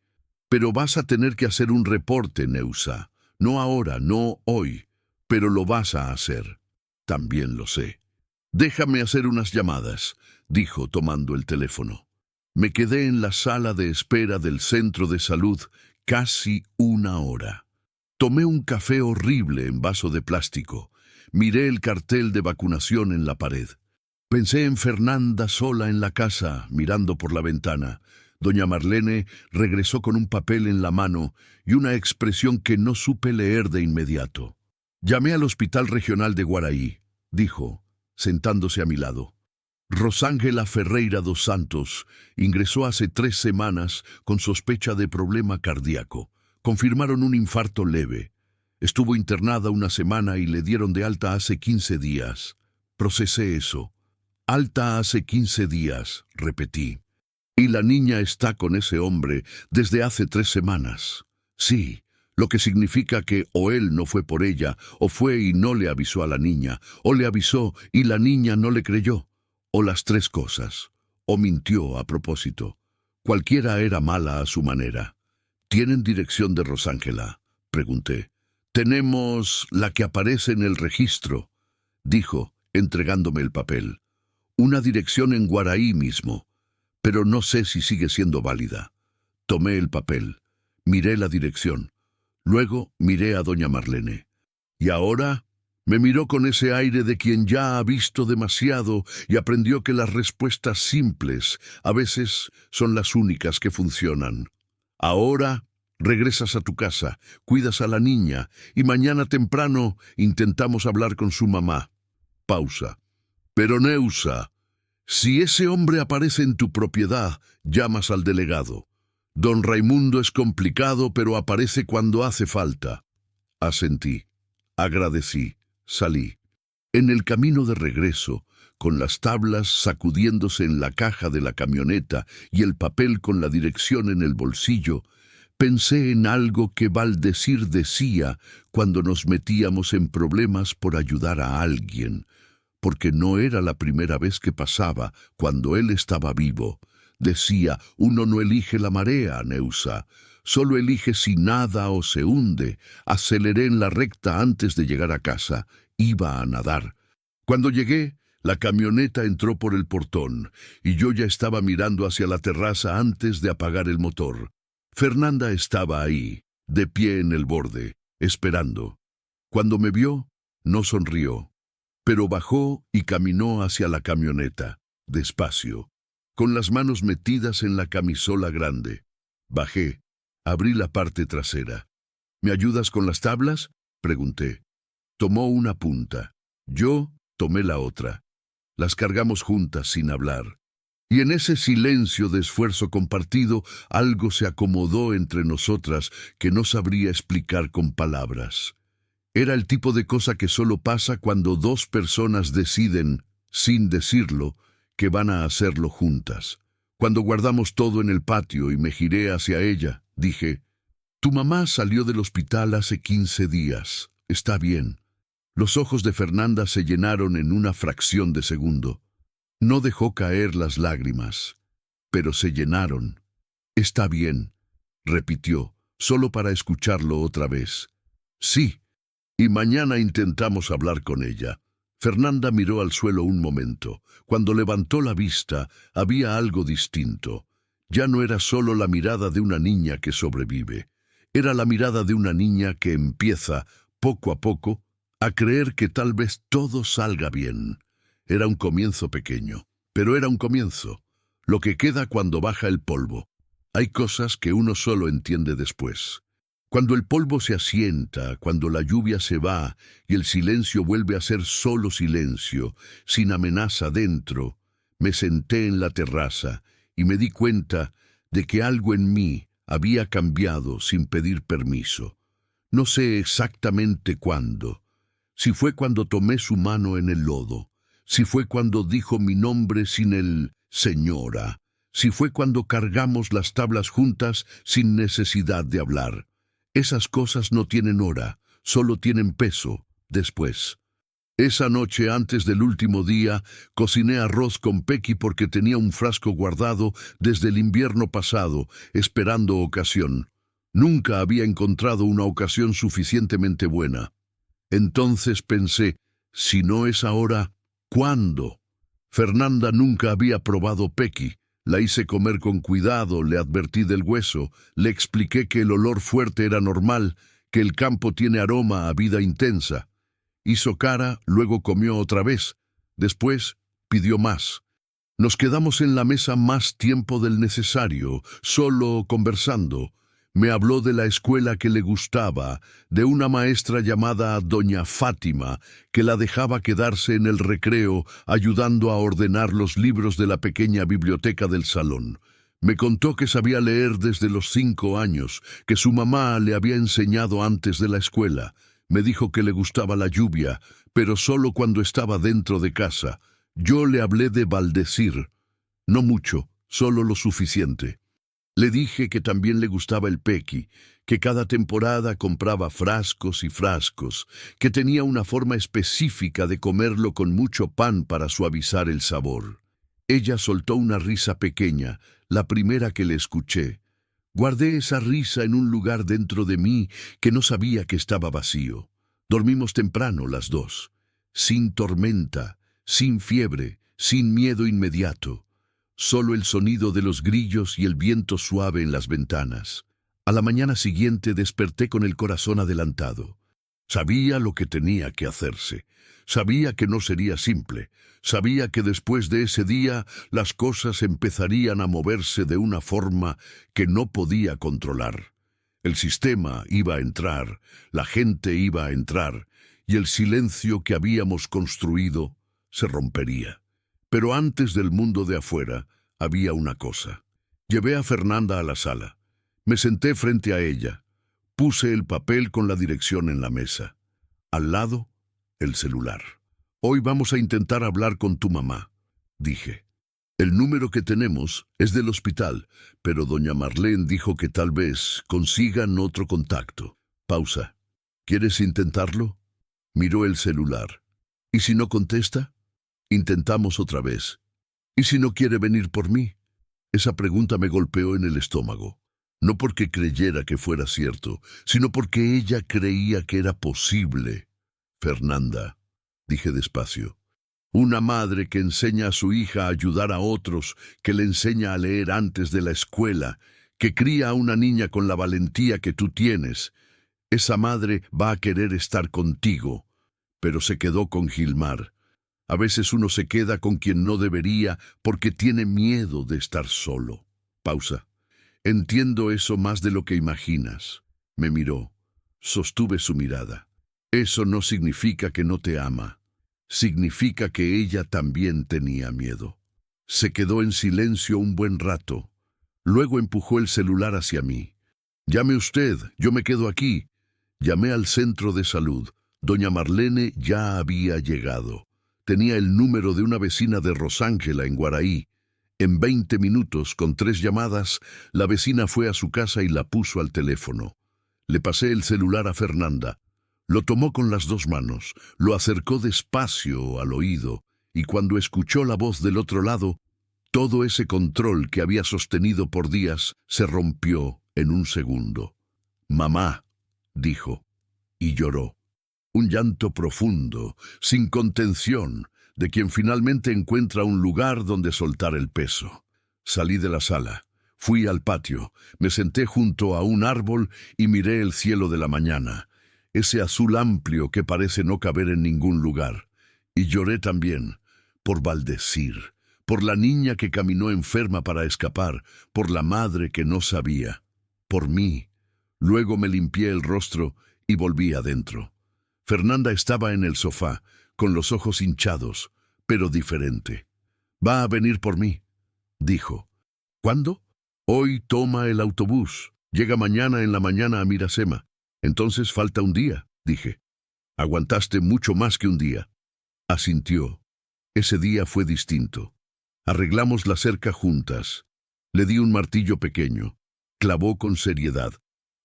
Pero vas a tener que hacer un reporte, Neusa. No ahora, no hoy, pero lo vas a hacer. También lo sé». «Déjame hacer unas llamadas», dijo tomando el teléfono. Me quedé en la sala de espera del centro de salud casi 1 hora. Tomé un café horrible en vaso de plástico. Miré el cartel de vacunación en la pared. Pensé en Fernanda sola en la casa, mirando por la ventana. Doña Marlene regresó con un papel en la mano y una expresión que no supe leer de inmediato. «Llamé al Hospital Regional de Guaraí», dijo, sentándose a mi lado. «Rosángela Ferreira dos Santos ingresó hace 3 semanas con sospecha de problema cardíaco. Confirmaron un infarto leve. Estuvo internada 1 semana y le dieron de alta hace 15 días. Procesé eso. Alta hace 15 días, repetí. Y la niña está con ese hombre desde hace 3 semanas. Sí, lo que significa que o él no fue por ella, o fue y no le avisó a la niña, o le avisó y la niña no le creyó, o las 3 cosas, o mintió a propósito. Cualquiera era mala a su manera. «¿Tienen dirección de Rosángela?», pregunté. «Tenemos la que aparece en el registro», dijo, entregándome el papel. «Una dirección en Guaraí mismo, pero no sé si sigue siendo válida». Tomé el papel, miré la dirección. Luego miré a doña Marlene. «¿Y ahora?», me miró con ese aire de quien ya ha visto demasiado y aprendió que las respuestas simples a veces son las únicas que funcionan. «Ahora regresas a tu casa, cuidas a la niña y mañana temprano intentamos hablar con su mamá». Pausa. «Pero Neusa, si ese hombre aparece en tu propiedad, llamas al delegado. Don Raimundo es complicado, pero aparece cuando hace falta». Asentí. Agradecí. Salí. En el camino de regreso, con las tablas sacudiéndose en la caja de la camioneta y el papel con la dirección en el bolsillo, pensé en algo que Valdecir decía cuando nos metíamos en problemas por ayudar a alguien, porque no era la primera vez que pasaba cuando él estaba vivo. Decía, uno no elige la marea, Neusa, solo elige si nada o se hunde. Aceleré en la recta antes de llegar a casa. Iba a nadar. Cuando llegué, la camioneta entró por el portón y yo ya estaba mirando hacia la terraza antes de apagar el motor. Fernanda estaba ahí, de pie en el borde, esperando. Cuando me vio, no sonrió, pero bajó y caminó hacia la camioneta, despacio, con las manos metidas en la camisola grande. Bajé, abrí la parte trasera. «¿Me ayudas con las tablas?», pregunté. Tomó una punta. Yo tomé la otra. Las cargamos juntas sin hablar. Y en ese silencio de esfuerzo compartido, algo se acomodó entre nosotras que no sabría explicar con palabras. Era el tipo de cosa que solo pasa cuando dos personas deciden, sin decirlo, que van a hacerlo juntas. Cuando guardamos todo en el patio y me giré hacia ella, dije, «Tu mamá salió del hospital hace 15 días. Está bien». Los ojos de Fernanda se llenaron en una fracción de segundo. No dejó caer las lágrimas, pero se llenaron. «Está bien», repitió, solo para escucharlo otra vez. «Sí, y mañana intentamos hablar con ella». Fernanda miró al suelo un momento. Cuando levantó la vista, había algo distinto. Ya no era solo la mirada de una niña que sobrevive. Era la mirada de una niña que empieza, poco a poco, a creer que tal vez todo salga bien. Era un comienzo pequeño, pero era un comienzo. Lo que queda cuando baja el polvo. Hay cosas que uno solo entiende después. Cuando el polvo se asienta, cuando la lluvia se va y el silencio vuelve a ser solo silencio, sin amenaza dentro, me senté en la terraza y me di cuenta de que algo en mí había cambiado sin pedir permiso. No sé exactamente cuándo. Si fue cuando tomé su mano en el lodo, si fue cuando dijo mi nombre sin el señora, si fue cuando cargamos las tablas juntas sin necesidad de hablar. Esas cosas no tienen hora, solo tienen peso, después. Esa noche, antes del último día, cociné arroz con Pequi porque tenía un frasco guardado desde el invierno pasado, esperando ocasión. Nunca había encontrado una ocasión suficientemente buena. Entonces pensé, si no es ahora, ¿cuándo? Fernanda nunca había probado Pequi. La hice comer con cuidado, le advertí del hueso, le expliqué que el olor fuerte era normal, que el campo tiene aroma a vida intensa. Hizo cara, luego comió otra vez. Después pidió más. Nos quedamos en la mesa más tiempo del necesario, solo conversando. Me habló de la escuela que le gustaba, de una maestra llamada Doña Fátima, que la dejaba quedarse en el recreo ayudando a ordenar los libros de la pequeña biblioteca del salón. Me contó que sabía leer desde los 5 años, que su mamá le había enseñado antes de la escuela. Me dijo que le gustaba la lluvia, pero solo cuando estaba dentro de casa. Yo le hablé de baldecir. No mucho, solo lo suficiente. Le dije que también le gustaba el Pequi, que cada temporada compraba frascos y frascos, que tenía una forma específica de comerlo con mucho pan para suavizar el sabor. Ella soltó una risa pequeña, la primera que le escuché. Guardé esa risa en un lugar dentro de mí que no sabía que estaba vacío. Dormimos temprano las dos, sin tormenta, sin fiebre, sin miedo inmediato. Solo el sonido de los grillos y el viento suave en las ventanas. A la mañana siguiente desperté con el corazón adelantado. Sabía lo que tenía que hacerse. Sabía que no sería simple. Sabía que después de ese día las cosas empezarían a moverse de una forma que no podía controlar. El sistema iba a entrar, la gente iba a entrar, y el silencio que habíamos construido se rompería. Pero antes del mundo de afuera, había una cosa. Llevé a Fernanda a la sala. Me senté frente a ella. Puse el papel con la dirección en la mesa. Al lado, el celular. «Hoy vamos a intentar hablar con tu mamá», dije. «El número que tenemos es del hospital, pero doña Marlene dijo que tal vez consigan otro contacto». Pausa. «¿Quieres intentarlo?» Miró el celular. «¿Y si no contesta?» Intentamos otra vez. «¿Y si no quiere venir por mí?» Esa pregunta me golpeó en el estómago. No porque creyera que fuera cierto, sino porque ella creía que era posible. «Fernanda», dije despacio, «una madre que enseña a su hija a ayudar a otros, que le enseña a leer antes de la escuela, que cría a una niña con la valentía que tú tienes, esa madre va a querer estar contigo». Pero se quedó con Gilmar. A veces uno se queda con quien no debería porque tiene miedo de estar solo. Pausa. «Entiendo eso más de lo que imaginas». Me miró. Sostuve su mirada. «Eso no significa que no te ama. Significa que ella también tenía miedo». Se quedó en silencio un buen rato. Luego empujó el celular hacia mí. «Llame usted, yo me quedo aquí». Llamé al centro de salud. Doña Marlene ya había llegado. Tenía el número de una vecina de Rosángela en Guaraí. En 20 minutos, con 3 llamadas, la vecina fue a su casa y la puso al teléfono. Le pasé el celular a Fernanda. Lo tomó con las 2 manos, lo acercó despacio al oído, y cuando escuchó la voz del otro lado, todo ese control que había sostenido por días se rompió en un segundo. «Mamá», dijo, y lloró. Un llanto profundo, sin contención, de quien finalmente encuentra un lugar donde soltar el peso. Salí de la sala, fui al patio, me senté junto a un árbol y miré el cielo de la mañana, ese azul amplio que parece no caber en ningún lugar. Y lloré también, por Valdecir, por la niña que caminó enferma para escapar, por la madre que no sabía, por mí. Luego me limpié el rostro y volví adentro. Fernanda estaba en el sofá, con los ojos hinchados, pero diferente. «Va a venir por mí», dijo. «¿Cuándo?» «Hoy toma el autobús. Llega mañana en la mañana a Mirasema. Entonces falta un día», dije. «Aguantaste mucho más que un día». Asintió. Ese día fue distinto. Arreglamos la cerca juntas. Le di un martillo pequeño. Clavó con seriedad.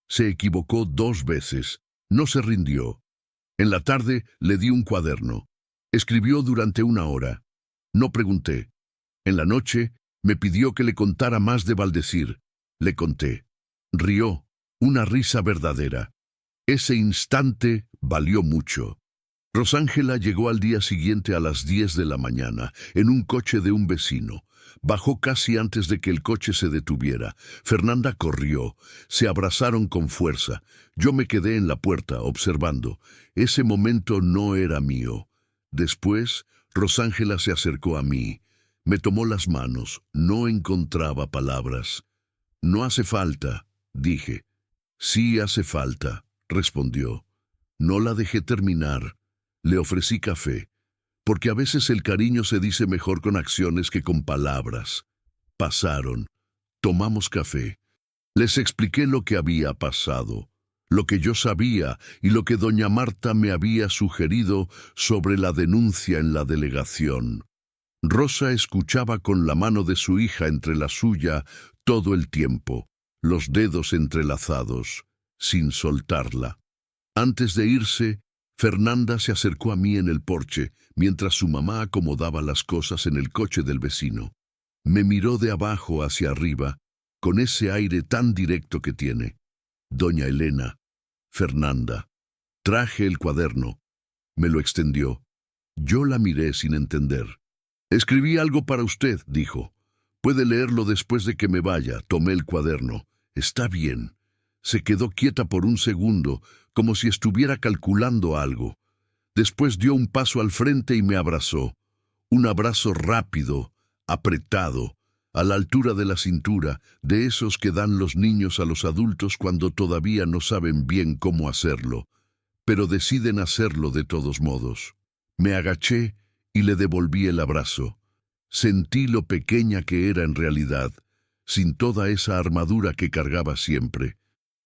Se equivocó 2 veces. No se rindió. En la tarde le di un cuaderno. Escribió durante 1 hora. No pregunté. En la noche me pidió que le contara más de Valdecir. Le conté. Rió, una risa verdadera. Ese instante valió mucho. Rosángela llegó al día siguiente a las 10 de la mañana, en un coche de un vecino. Bajó casi antes de que el coche se detuviera. Fernanda corrió. Se abrazaron con fuerza. Yo me quedé en la puerta, observando. Ese momento no era mío. Después, Rosángela se acercó a mí. Me tomó las manos. No encontraba palabras. «No hace falta», dije. «Sí hace falta», respondió. No la dejé terminar. Le ofrecí café, porque a veces el cariño se dice mejor con acciones que con palabras. Pasaron. Tomamos café. Les expliqué lo que había pasado, lo que yo sabía y lo que doña Marta me había sugerido sobre la denuncia en la delegación. Rosa escuchaba con la mano de su hija entre la suya todo el tiempo, los dedos entrelazados, sin soltarla. Antes de irse, Fernanda se acercó a mí en el porche, mientras su mamá acomodaba las cosas en el coche del vecino. Me miró de abajo hacia arriba, con ese aire tan directo que tiene. «Doña Elena, Fernanda». Traje el cuaderno. Me lo extendió. Yo la miré sin entender. «Escribí algo para usted», dijo. «Puede leerlo después de que me vaya». Tomé el cuaderno. «Está bien». Se quedó quieta por un segundo, como si estuviera calculando algo. Después dio un paso al frente y me abrazó. Un abrazo rápido, apretado, a la altura de la cintura, de esos que dan los niños a los adultos cuando todavía no saben bien cómo hacerlo, pero deciden hacerlo de todos modos. Me agaché y le devolví el abrazo. Sentí lo pequeña que era en realidad, sin toda esa armadura que cargaba siempre.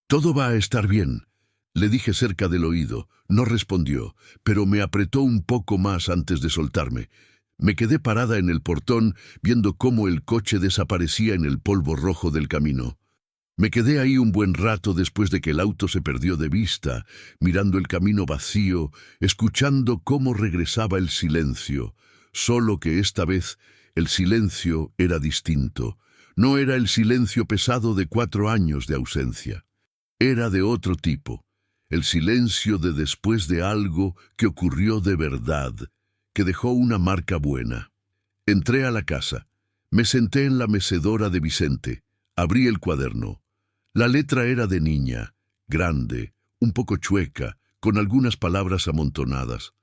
«Todo va a estar bien», le dije cerca del oído. No respondió, pero me apretó un poco más antes de soltarme. Me quedé parada en el portón, viendo cómo el coche desaparecía en el polvo rojo del camino. Me quedé ahí un buen rato después de que el auto se perdió de vista, mirando el camino vacío, escuchando cómo regresaba el silencio, solo que esta vez el silencio era distinto. No era el silencio pesado de 4 años de ausencia. Era de otro tipo, el silencio de después de algo que ocurrió de verdad, que dejó una marca buena. Entré a la casa, me senté en la mecedora de Vicente, abrí el cuaderno. La letra era de niña, grande, un poco chueca, con algunas palabras amontonadas.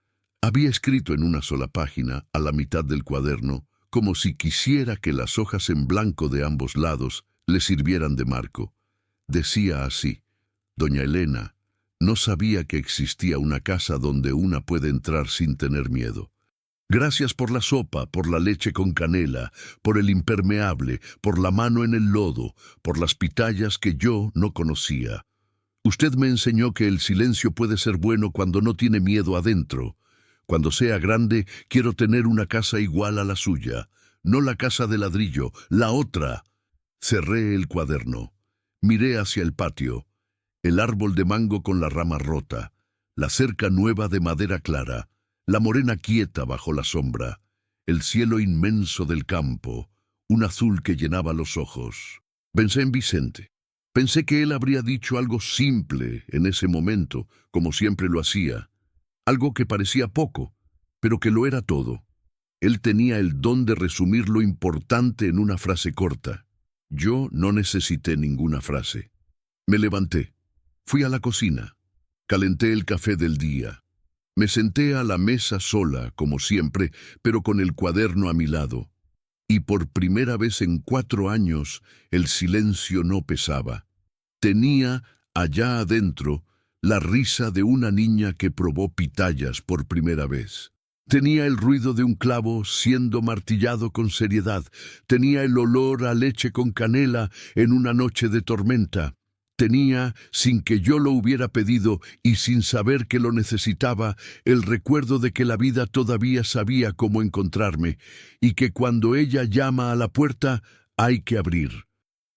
Había escrito en una sola página, a la mitad del cuaderno, como si quisiera que las hojas en blanco de ambos lados le sirvieran de marco. Decía así: «Doña Elena, no sabía que existía una casa donde una puede entrar sin tener miedo. Gracias por la sopa, por la leche con canela, por el impermeable, por la mano en el lodo, por las pitayas que yo no conocía. Usted me enseñó que el silencio puede ser bueno cuando no tiene miedo adentro. Cuando sea grande, quiero tener una casa igual a la suya. No la casa de ladrillo, la otra. Cerré el cuaderno. Miré hacia el patio. El árbol de mango con la rama rota. La cerca nueva de madera clara. La morena quieta bajo la sombra. El cielo inmenso del campo. Un azul que llenaba los ojos. Pensé en Vicente. Pensé que él habría dicho algo simple en ese momento, como siempre lo hacía. Algo que parecía poco, pero que lo era todo. Él tenía el don de resumir lo importante en una frase corta. Yo no necesité ninguna frase. Me levanté. Fui a la cocina. Calenté el café del día. Me senté a la mesa sola, como siempre, pero con el cuaderno a mi lado. Y por primera vez en 4 años, el silencio no pesaba. Tenía, allá adentro, la risa de una niña que probó pitayas por primera vez. Tenía el ruido de un clavo siendo martillado con seriedad. Tenía el olor a leche con canela en una noche de tormenta. Tenía, sin que yo lo hubiera pedido y sin saber que lo necesitaba, el recuerdo de que la vida todavía sabía cómo encontrarme y que cuando ella llama a la puerta hay que abrir.